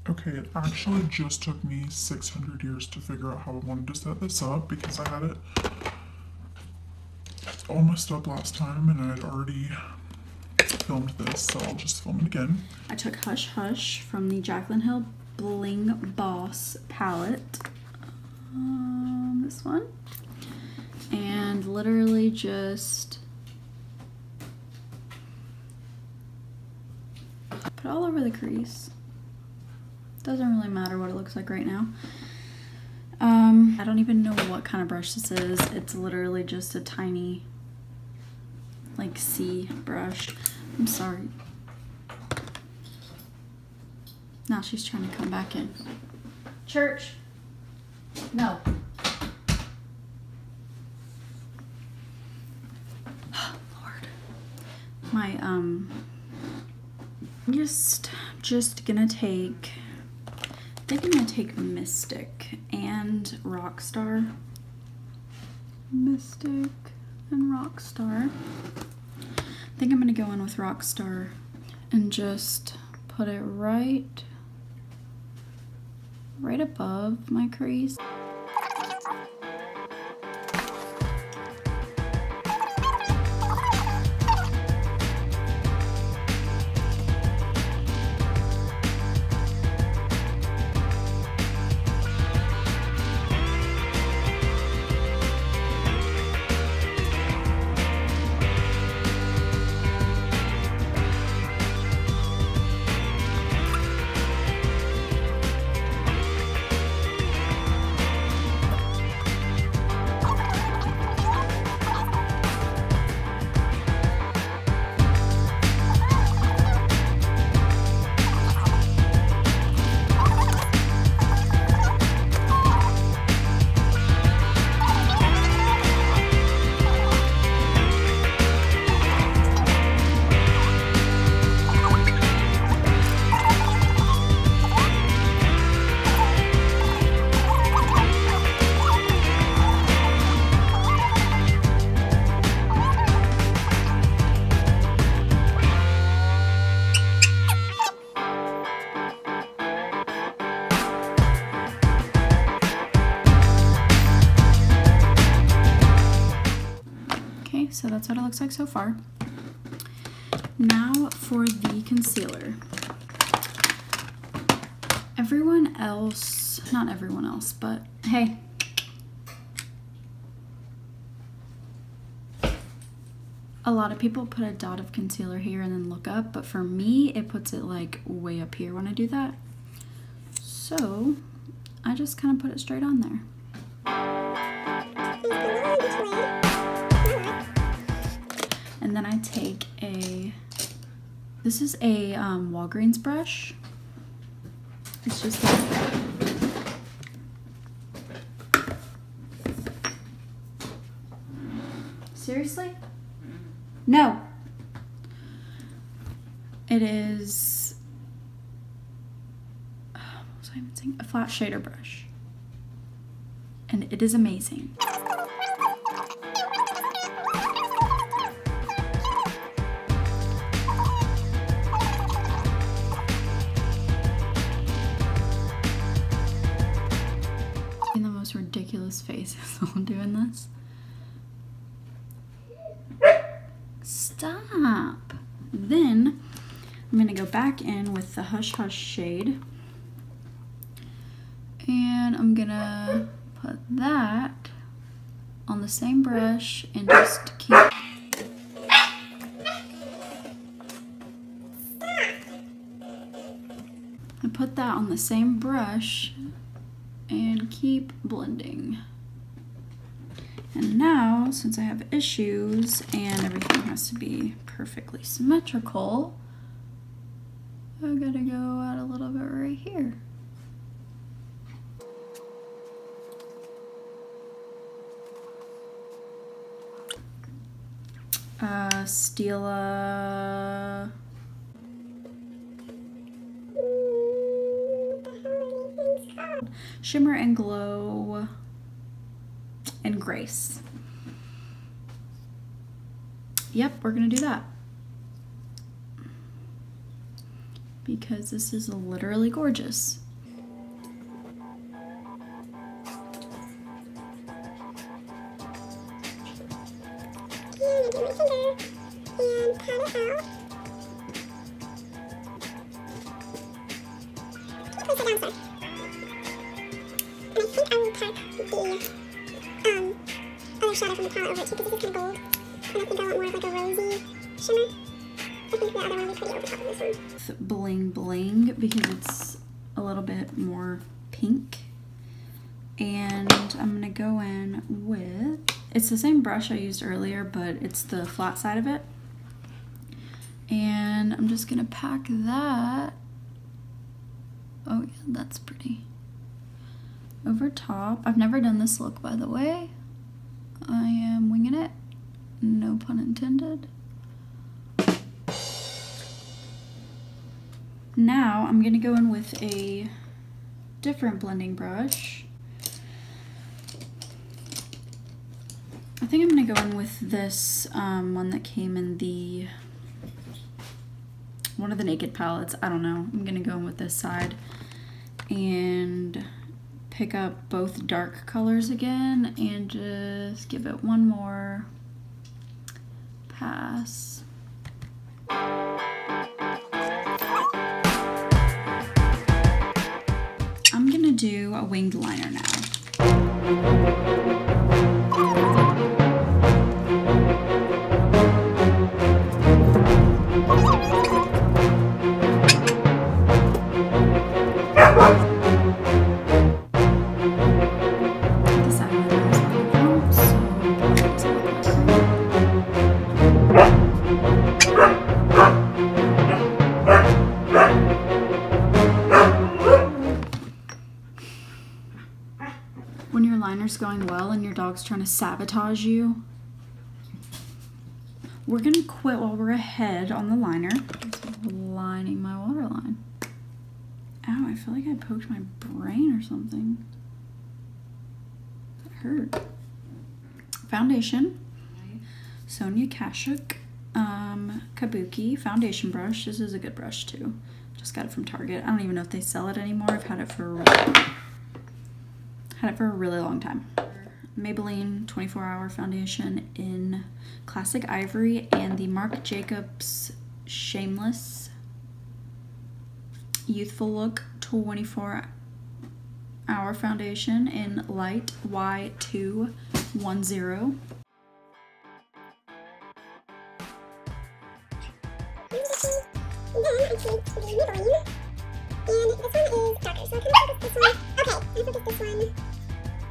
Okay, it actually just took me 600 years to figure out how I wanted to set this up because I had it all messed up last time and I had already filmed this, so I'll just film it again. I took Hush Hush from the Jaclyn Hill Bling Boss palette, this one, and literally just put it all over the crease. Doesn't really matter what it looks like right now. I don't even know what kind of brush this is. It's literally just a tiny, like, C brush. I'm sorry. Now she's trying to come back in. Church. No. Lord. My, just gonna take, I think I'm gonna take Mystic and Rockstar. Mystic and Rockstar. I think I'm gonna go in with Rockstar and just put it right above my crease. So that's what it looks like so far. Now for the concealer. Everyone else, not everyone else, but hey. A lot of people put a dot of concealer here and then look up, but for me, it puts it like way up here when I do that. So I just kind of put it straight on there. And then I take this is a Walgreens brush. It's just like, seriously? No. It is, what was I even saying? A flat shader brush. And it is amazing. Ridiculous faces while doing this. Stop. Then I'm gonna go back in with the Hush Hush shade, and I'm gonna put that on the same brush and just keep put that on the same brush and keep blending. And now, since I have issues and everything has to be perfectly symmetrical, I gotta go out a little bit right here. Stila Shimmer and Glow and Grace. Yep, we're gonna do that because this is literally gorgeous. And I get my finger and pat it out. Place it down, sir. And I think I will pack the other shadow from the palette over it too, because this is kind of gold. And I think I want more of like a rosy shimmer. I think the other one will be pretty over top of this one. It's bling bling because it's a little bit more pink. And I'm gonna go in with, it's the same brush I used earlier, but it's the flat side of it. And I'm just gonna pack that. Oh yeah, that's pretty. Over top. I've never done this look, by the way. I am winging it. No pun intended. Now I'm gonna go in with a different blending brush. I think I'm gonna go in with this one that came in the one of the Naked palettes. I don't know. I'm gonna go in with this side and pick up both dark colors again and just give it one more pass. I'm gonna do a winged liner now. When your liner's going well and your dog's trying to sabotage you, we're gonna quit while we're ahead on the liner. Just lining my waterline. Ow, I feel like I poked my brain or something. That hurt. Foundation. Sonia Kashuk Kabuki foundation brush. This is a good brush too. Just got it from Target. I don't even know if they sell it anymore. I've had it for a really long time. Maybelline 24-hour foundation in Classic Ivory and the Marc Jacobs Shameless Youthful Look 24-hour foundation in Light Y210. Then I take the Maybelline, and this one is darker, so I kind of focus this one. Okay, I focus this one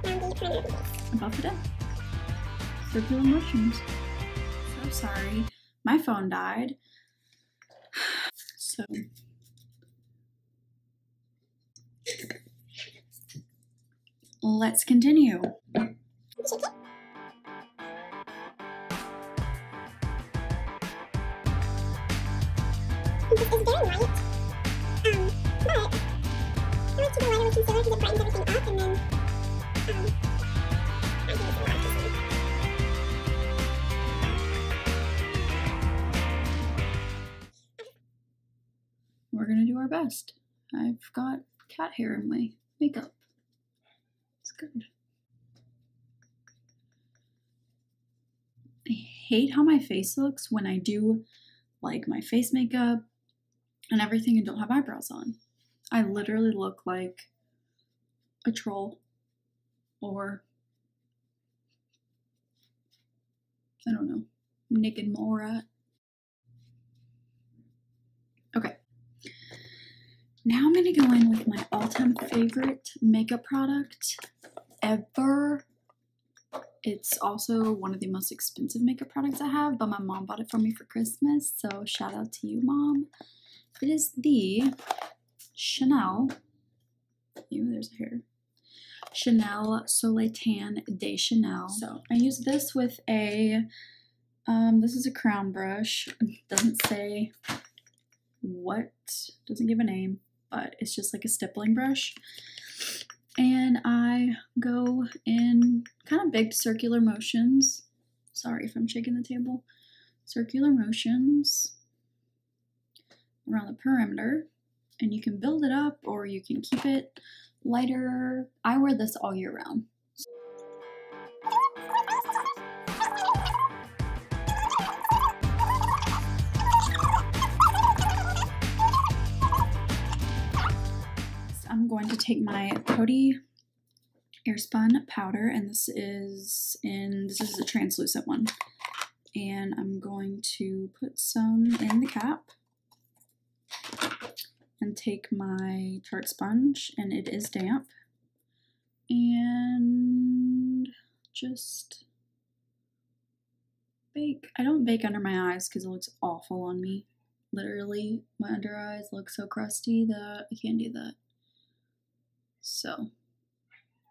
around the perimeter of the base. Buff it up. Circular motions. So sorry. My phone died. So. Let's continue. Shake it. This is very light, but I like to go lighter with concealer because it brightens everything up, and then I think it's a lot of concealer. We're gonna do our best. I've got cat hair in my makeup. It's good. I hate how my face looks when I do like my face makeup and everything and don't have eyebrows on. I literally look like a troll or I don't know, naked mole rat. Okay. Now I'm gonna go in with my all-time favorite makeup product ever. It's also one of the most expensive makeup products I have, but my mom bought it for me for Christmas, so shout out to you, Mom. It is the Chanel, ew, there's hair, Chanel Soleil Tan de Chanel. So I use this with a, this is a crown brush. It doesn't say what, doesn't give a name, but it's just like a stippling brush. And I go in kind of big circular motions. Sorry if I'm shaking the table. Circular motions around the perimeter. and you can build it up or you can keep it lighter. I wear this all year round. I'm going to take my Coty Airspun powder, and this is a translucent one, and I'm going to put some in the cap and take my Tarte sponge, and it is damp, and just bake. I don't bake under my eyes because it looks awful on me. Literally, my under eyes look so crusty that I can't do that. So,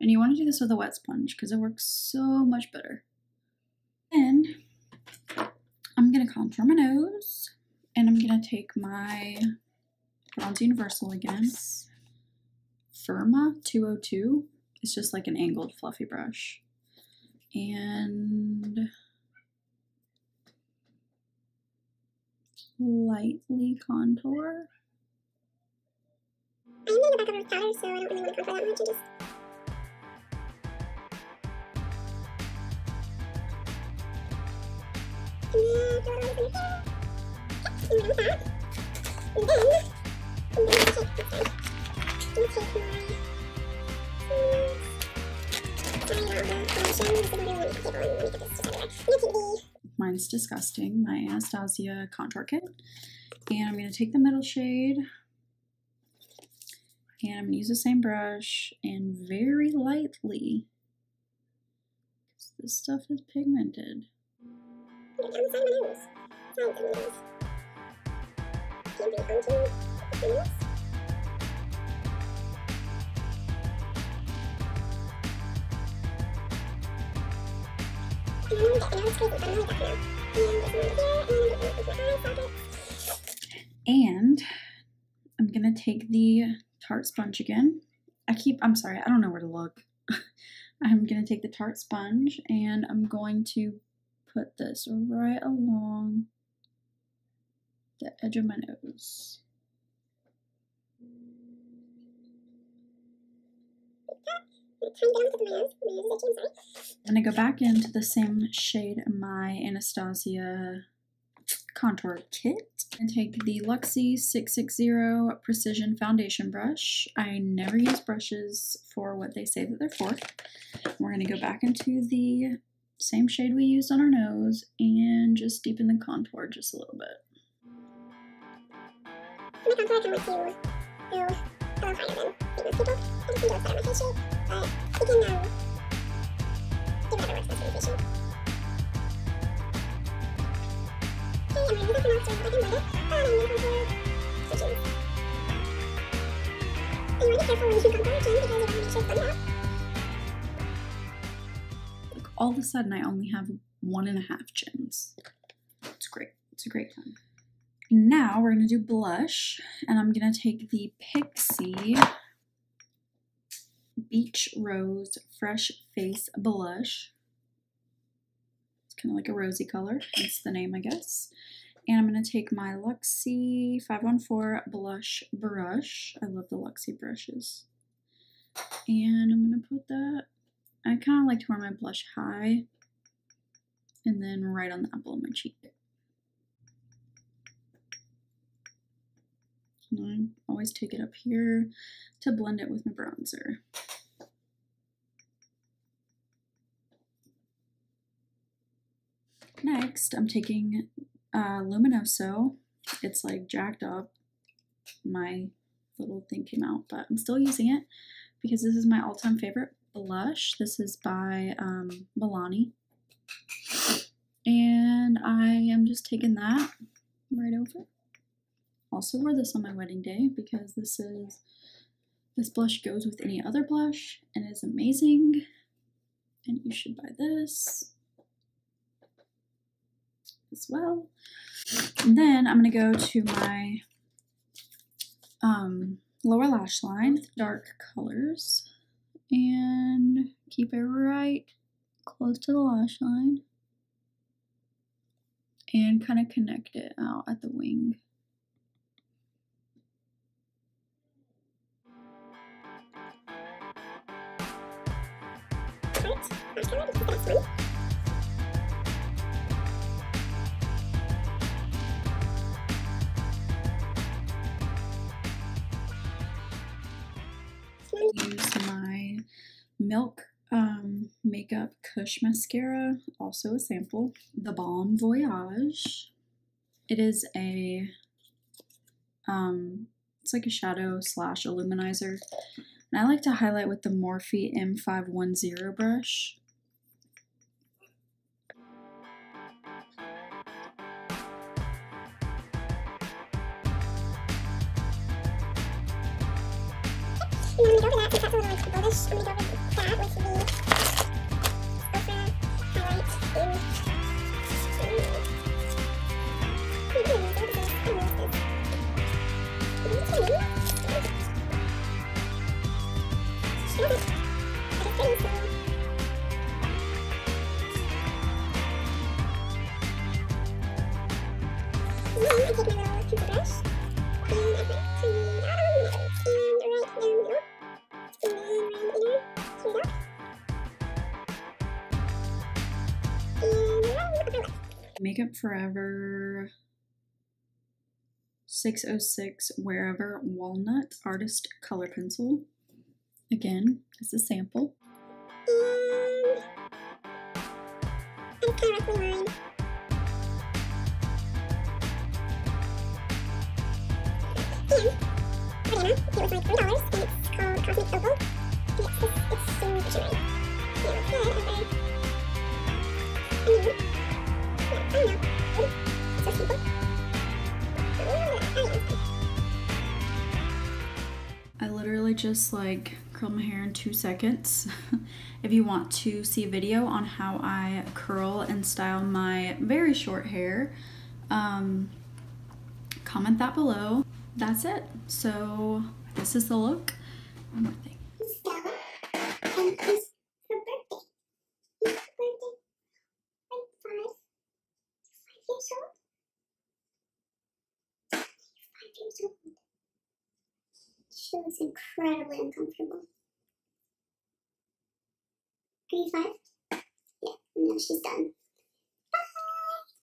and you want to do this with a wet sponge because it works so much better. Then I'm going to contour my nose, and I'm going to take my Bronze Universal again. Firma 202. It's just like an angled fluffy brush. And lightly contour. I'm in the back of her powder, so I don't really want to contour that much. Mine's Disgusting, my Anastasia contour kit. And I'm going to take the middle shade, and I'm going to use the same brush and very lightly, because this stuff is pigmented. And I'm gonna take the Tarte sponge again. I'm sorry, I don't know where to look. I'm gonna take the Tarte sponge and I'm going to put this right along the edge of my nose. I'm gonna go back into the same shade of my Anastasia contour kit and take the Luxie 660 Precision Foundation Brush. I never use brushes for what they say that they're for. We're gonna go back into the same shade we used on our nose and just deepen the contour just a little bit. All of a sudden, I only have 1.5 chins. It's great. It's a great time. Now we're going to do blush, and I'm going to take the Pixi Beach Rose Fresh Face Blush. It's kind of like a rosy color. That's the name, I guess. And I'm going to take my Luxie 514 Blush Brush. I love the Luxie brushes. And I'm going to put that, I kind of like to wear my blush high and then right on the apple of my cheek. And I always take it up here to blend it with my bronzer. Next, I'm taking Luminoso. It's like jacked up. My little thing came out, but I'm still using it because this is my all-time favorite blush. This is by Milani. And I am just taking that right over. Also wore this on my wedding day because this blush goes with any other blush and is amazing. And you should buy this as well. And then I'm going to go to my lower lash line with dark colors and keep it right close to the lash line and kind of connect it out at the wing. orange color because that's one. Use my Milk Makeup Kush Mascara, also a sample. The Balm Voyage. It is a, it's like a shadow slash illuminizer. And I like to highlight with the Morphe M510 brush. And then I'm going to go over that, since that's a little like bullish, I'm going to go over that with the Ultra Highlight in then I take my little pencil brush and I put some right down the Makeup Forever 606 Wherever Walnut Artist Color Pencil. Again, it's a sample. and it's kind of roughly lined. And Rihanna, it was like $3 and it's called Cosmic Opal. And it's super shimmery. And it's good over, I don't know. It's so simple. I literally just like curl my hair in 2 seconds. If you want to see a video on how I curl and style my very short hair, comment that below. That's it. So this is the look. One more thing. Stella, and it's her birthday. It's her birthday. Like 5 years old. 5 years old. She looks incredibly uncomfortable. Are you 5? Yeah, no, she's done.